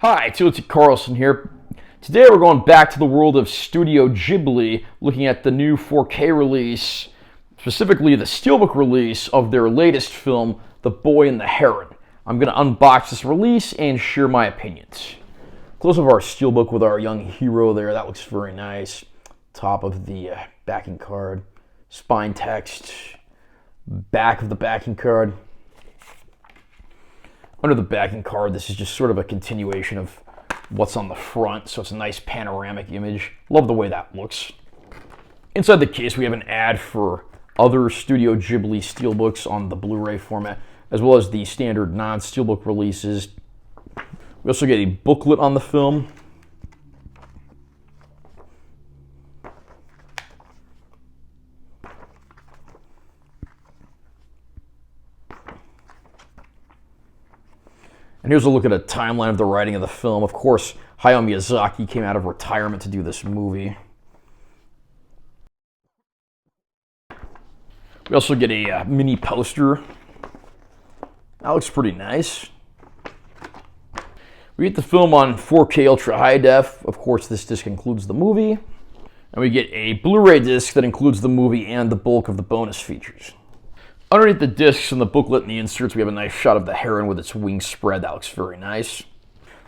Hi, Timothy Carlson here. Today we're going back to the world of Studio Ghibli, looking at the new 4K release, specifically the Steelbook release of their latest film, The Boy and the Heron. I'm going to unbox this release and share my opinions. Close up our Steelbook with our young hero there. That looks very nice. Top of the backing card, spine text, back of the backing card. Under the backing card, this is just sort of a continuation of what's on the front, so it's a nice panoramic image. Love the way that looks. Inside the case, we have an ad for other Studio Ghibli Steelbooks on the Blu-ray format, as well as the standard non-Steelbook releases. We also get a booklet on the film. And here's a look at a timeline of the writing of the film. Of course, Hayao Miyazaki came out of retirement to do this movie. We also get a mini poster. That looks pretty nice. We get the film on 4K Ultra High Def. Of course, this disc includes the movie. And we get a Blu-ray disc that includes the movie and the bulk of the bonus features. Underneath the discs and the booklet and the inserts, we have a nice shot of the heron with its wings spread. That looks very nice.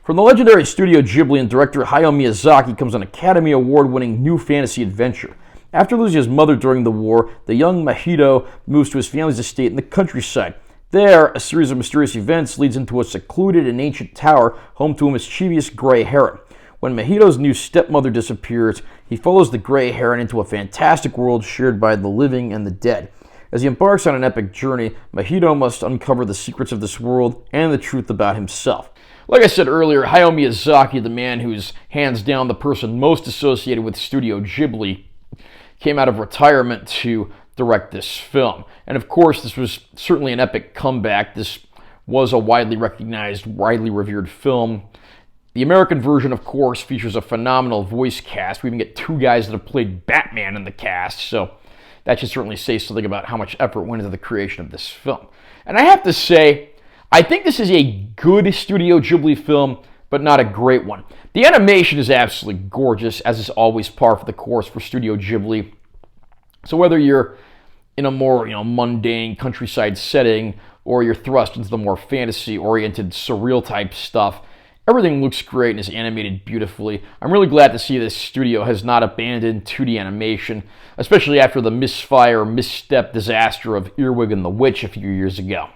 From the legendary Studio Ghibli and director Hayao Miyazaki comes an Academy Award-winning new fantasy adventure. After losing his mother during the war, the young Mahito moves to his family's estate in the countryside. There, a series of mysterious events leads into a secluded and ancient tower home to a mischievous gray heron. When Mahito's new stepmother disappears, he follows the gray heron into a fantastic world shared by the living and the dead. As he embarks on an epic journey, Mahito must uncover the secrets of this world and the truth about himself. Like I said earlier, Hayao Miyazaki, the man who's hands down the person most associated with Studio Ghibli, came out of retirement to direct this film. And of course, this was certainly an epic comeback. This was a widely recognized, widely revered film. The American version, of course, features a phenomenal voice cast. We even get two guys that have played Batman in the cast, so that should certainly say something about how much effort went into the creation of this film. And I have to say, I think this is a good Studio Ghibli film, but not a great one. The animation is absolutely gorgeous, as is always par for the course for Studio Ghibli. So whether you're in a more mundane countryside setting, or you're thrust into the more fantasy-oriented, surreal-type stuff, everything looks great and is animated beautifully. I'm really glad to see this studio has not abandoned 2D animation, especially after the misstep disaster of Earwig and the Witch a few years ago.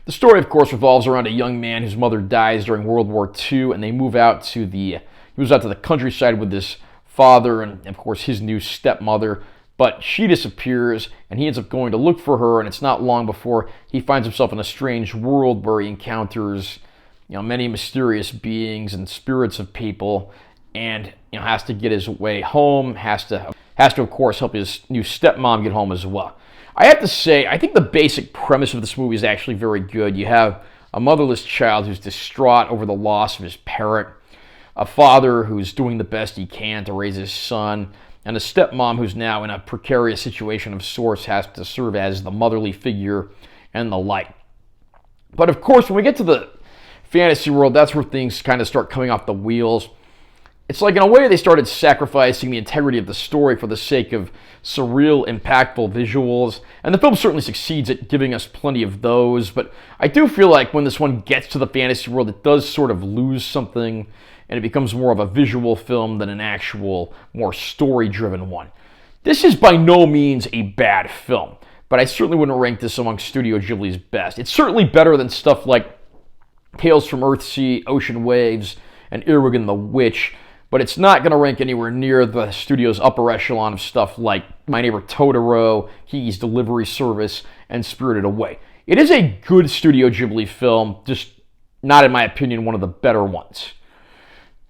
The story, of course, revolves around a young man whose mother dies during World War II, and he moves out to the countryside with his father and, of course, his new stepmother. But she disappears, and he ends up going to look for her, and it's not long before he finds himself in a strange world where he encounters many mysterious beings and spirits of people, and has to get his way home, has to of course help his new stepmom get home as well. I have to say, I think the basic premise of this movie is actually very good. You have a motherless child who's distraught over the loss of his parent, a father who's doing the best he can to raise his son, and a stepmom who's now in a precarious situation of sorts, has to serve as the motherly figure and the like. But of course, when we get to the fantasy world, that's where things kind of start coming off the wheels. It's like, in a way, they started sacrificing the integrity of the story for the sake of surreal, impactful visuals, and the film certainly succeeds at giving us plenty of those, but I do feel like when this one gets to the fantasy world, it does sort of lose something, and it becomes more of a visual film than an actual, more story-driven one. This is by no means a bad film, but I certainly wouldn't rank this among Studio Ghibli's best. It's certainly better than stuff like Tales from Earthsea, Ocean Waves, and Earwig and the Witch, but it's not going to rank anywhere near the studio's upper echelon of stuff like My Neighbor Totoro, Kiki's Delivery Service, and Spirited Away. It is a good Studio Ghibli film, just not, in my opinion, one of the better ones.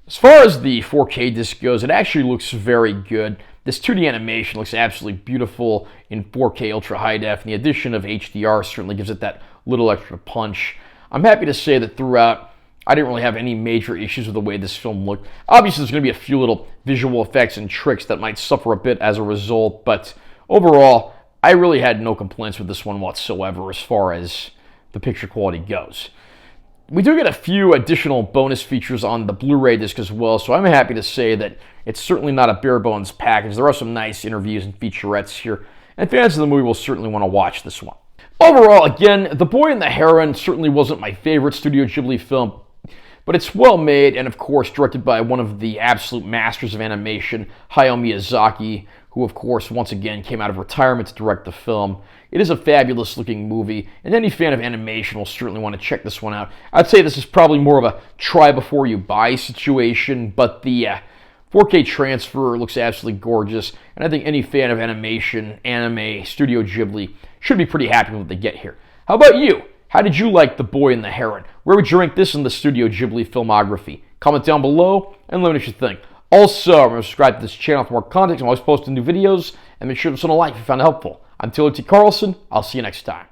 As far as the 4K disc goes, it actually looks very good. This 2D animation looks absolutely beautiful in 4K Ultra High Def, and the addition of HDR certainly gives it that little extra punch. I'm happy to say that throughout, I didn't really have any major issues with the way this film looked. Obviously, there's going to be a few little visual effects and tricks that might suffer a bit as a result, but overall, I really had no complaints with this one whatsoever as far as the picture quality goes. We do get a few additional bonus features on the Blu-ray disc as well, so I'm happy to say that it's certainly not a bare-bones package. There are some nice interviews and featurettes here, and fans of the movie will certainly want to watch this one. Overall, again, The Boy and the Heron certainly wasn't my favorite Studio Ghibli film, but it's well made and, of course, directed by one of the absolute masters of animation, Hayao Miyazaki, who, of course, once again came out of retirement to direct the film. It is a fabulous-looking movie, and any fan of animation will certainly want to check this one out. I'd say this is probably more of a try-before-you-buy situation, but the 4K transfer looks absolutely gorgeous, and I think any fan of animation, anime, Studio Ghibli should be pretty happy with what they get here. How about you? How did you like The Boy and the Heron? Where would you rank this in the Studio Ghibli filmography? Comment down below and let me know what you think. Also, remember to subscribe to this channel for more content. I'm always posting new videos, and make sure to hit a like if you found it helpful. I'm Taylor T. Carlson. I'll see you next time.